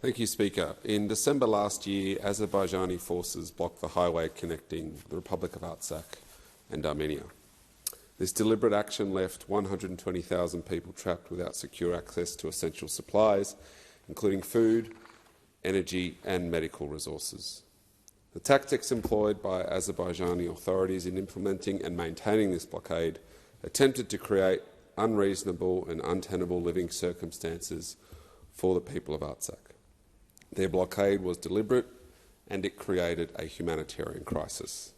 Thank you, Speaker. In December last year, Azerbaijani forces blocked the highway connecting the Republic of Artsakh and Armenia. This deliberate action left 120,000 people trapped without secure access to essential supplies, including food, energy and medical resources. The tactics employed by Azerbaijani authorities in implementing and maintaining this blockade attempted to create unreasonable and untenable living circumstances for the people of Artsakh. Their blockade was deliberate and it created a humanitarian crisis,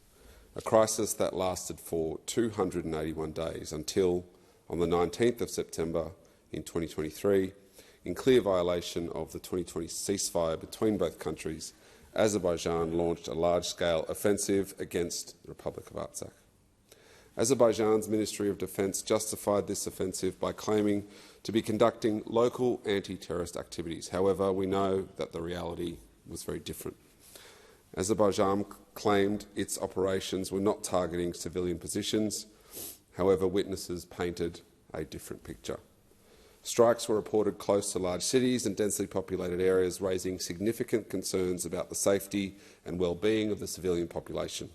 a crisis that lasted for 281 days until, on the 19th of September in 2023, in clear violation of the 2020 ceasefire between both countries, Azerbaijan launched a large-scale offensive against the Republic of Artsakh. Azerbaijan's Ministry of Defence justified this offensive by claiming to be conducting local anti-terrorist activities. However, we know that the reality was very different. Azerbaijan claimed its operations were not targeting civilian positions. However, witnesses painted a different picture. Strikes were reported close to large cities and densely populated areas, raising significant concerns about the safety and well-being of the civilian population.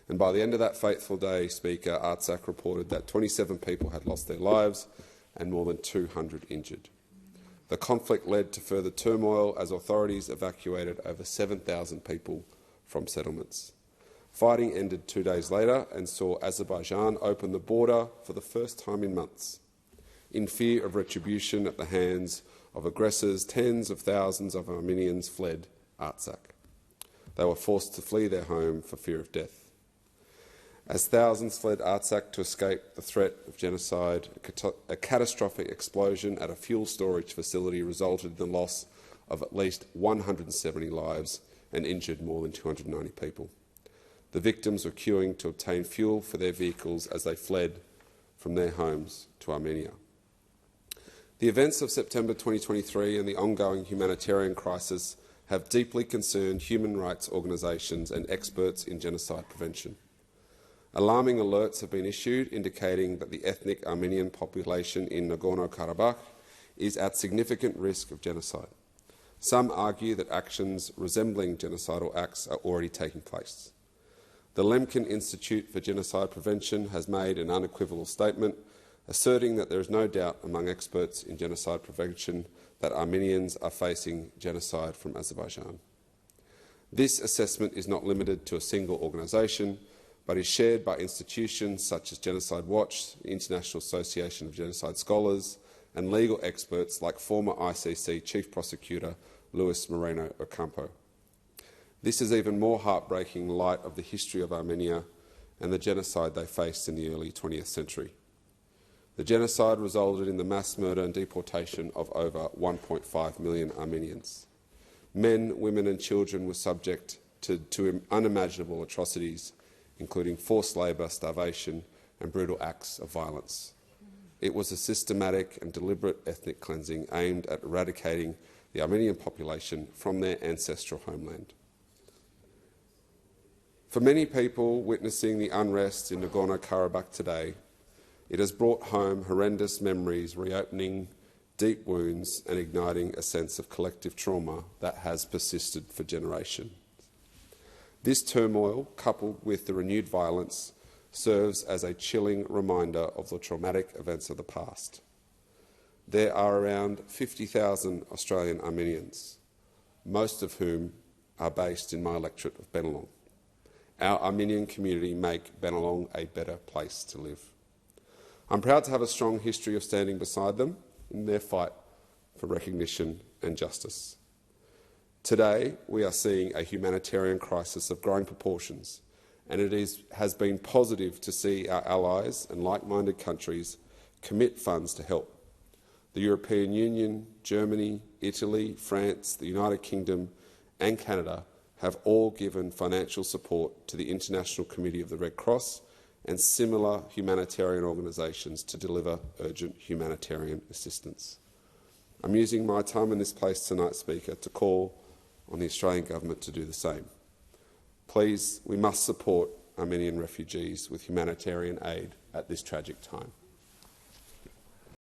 And by the end of that fateful day, Speaker, Artsakh reported that 27 people had lost their lives and more than 200 injured. The conflict led to further turmoil as authorities evacuated over 7,000 people from settlements. Fighting ended 2 days later and saw Azerbaijan open the border for the first time in months. In fear of retribution at the hands of aggressors, tens of thousands of Armenians fled Artsakh. They were forced to flee their home for fear of death. As thousands fled Artsakh to escape the threat of genocide, a catastrophic explosion at a fuel storage facility resulted in the loss of at least 170 lives and injured more than 290 people. The victims were queuing to obtain fuel for their vehicles as they fled from their homes to Armenia. The events of September 2023 and the ongoing humanitarian crisis have deeply concerned human rights organisations and experts in genocide prevention. Alarming alerts have been issued indicating that the ethnic Armenian population in Nagorno-Karabakh is at significant risk of genocide. Some argue that actions resembling genocidal acts are already taking place. The Lemkin Institute for Genocide Prevention has made an unequivocal statement asserting that there is no doubt among experts in genocide prevention that Armenians are facing genocide from Azerbaijan. This assessment is not limited to a single organisation, but is shared by institutions such as Genocide Watch, the International Association of Genocide Scholars, and legal experts like former ICC Chief Prosecutor Luis Moreno Ocampo. This is even more heartbreaking in light of the history of Armenia and the genocide they faced in the early 20th century. The genocide resulted in the mass murder and deportation of over 1.5 million Armenians. Men, women and children were subject to unimaginable atrocities, including forced labour, starvation and brutal acts of violence. It was a systematic and deliberate ethnic cleansing aimed at eradicating the Armenian population from their ancestral homeland. For many people witnessing the unrest in Nagorno-Karabakh today, it has brought home horrendous memories, reopening deep wounds and igniting a sense of collective trauma that has persisted for generations. This turmoil, coupled with the renewed violence, serves as a chilling reminder of the traumatic events of the past. There are around 50,000 Australian Armenians, most of whom are based in my electorate of Bennelong. Our Armenian community make Bennelong a better place to live. I'm proud to have a strong history of standing beside them in their fight for recognition and justice. Today, we are seeing a humanitarian crisis of growing proportions, and it has been positive to see our allies and like-minded countries commit funds to help. The European Union, Germany, Italy, France, the United Kingdom and Canada have all given financial support to the International Committee of the Red Cross and similar humanitarian organisations to deliver urgent humanitarian assistance. I'm using my time in this place tonight, Speaker, to call on the Australian Government to do the same. Please, we must support Armenian refugees with humanitarian aid at this tragic time.